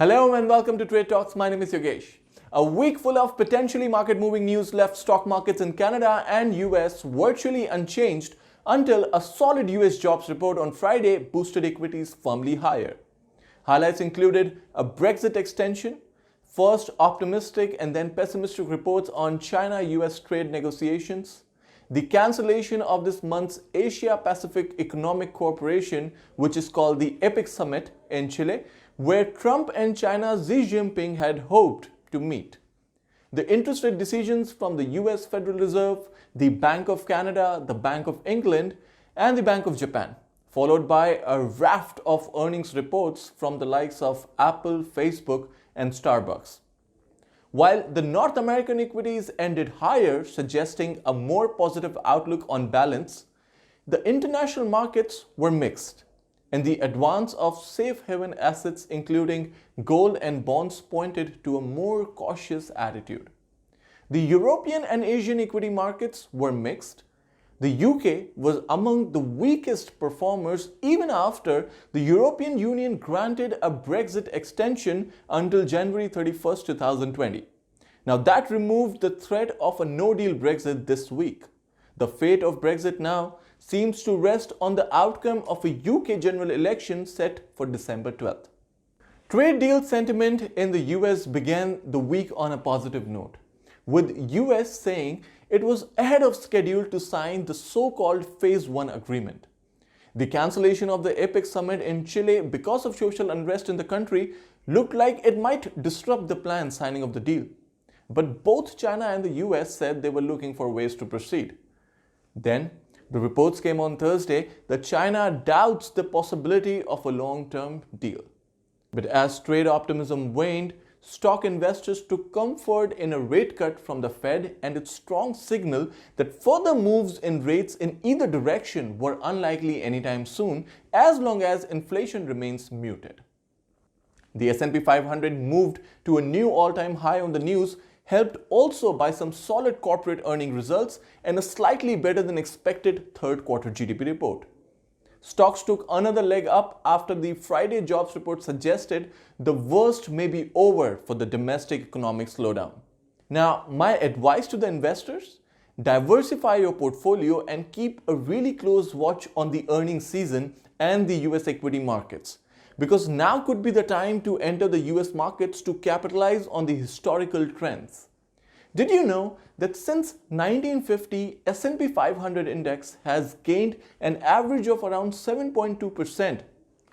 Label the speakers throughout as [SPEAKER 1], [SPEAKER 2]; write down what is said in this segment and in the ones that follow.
[SPEAKER 1] Hello and welcome to Trade Talks. My name is Yogesh. A week full of potentially market-moving news left stock markets in Canada and US virtually unchanged until a solid US jobs report on Friday boosted equities firmly higher. Highlights included a Brexit extension, first optimistic and then pessimistic reports on China-US trade negotiations, the cancellation of this month's Asia-Pacific Economic Cooperation, which is called the EPIC Summit in Chile, where Trump and China's Xi Jinping had hoped to meet. The interest rate decisions from the US Federal Reserve, the Bank of Canada, the Bank of England, and the Bank of Japan, followed by a raft of earnings reports from the likes of Apple, Facebook, and Starbucks. While the North American equities ended higher, suggesting a more positive outlook on balance, the international markets were mixed, and the advance of safe haven assets including gold and bonds pointed to a more cautious attitude. The European and Asian equity markets were mixed. The UK was among the weakest performers even after the European Union granted a Brexit extension until January 31, 2020. Now that removed the threat of a no-deal Brexit this week. The fate of Brexit now seems to rest on the outcome of a UK general election set for December 12th. Trade deal sentiment in the US began the week on a positive note, with US saying it was ahead of schedule to sign the so-called Phase 1 agreement. The cancellation of the EPIC Summit in Chile because of social unrest in the country looked like it might disrupt the planned signing of the deal. But both China and the US said they were looking for ways to proceed. Then, the reports came on Thursday that China doubts the possibility of a long-term deal. But as trade optimism waned, stock investors took comfort in a rate cut from the Fed and its strong signal that further moves in rates in either direction were unlikely anytime soon, as long as inflation remains muted. The S&P 500 moved to a new all-time high on the news, helped also by some solid corporate earning results and a slightly better than expected third quarter GDP report. Stocks took another leg up after the Friday jobs report suggested the worst may be over for the domestic economic slowdown. Now, my advice to the investors: diversify your portfolio and keep a really close watch on the earnings season and the US equity markets, because now could be the time to enter the US markets to capitalize on the historical trends. Did you know that since 1950, S&P 500 index has gained an average of around 7.2%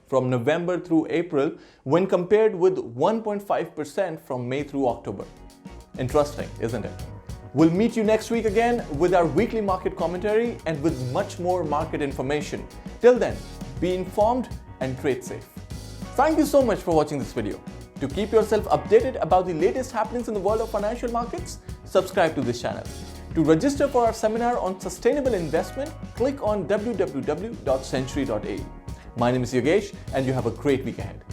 [SPEAKER 1] from November through April when compared with 1.5% from May through October? Interesting, isn't it? We'll meet you next week again with our weekly market commentary and with much more market information. Till then, be informed and trade safe. Thank you so much for watching this video. To keep yourself updated about the latest happenings in the world of financial markets, subscribe to this channel. To register for our seminar on sustainable investment, click on www.century.ae. My name is Yogesh and you have a great week ahead.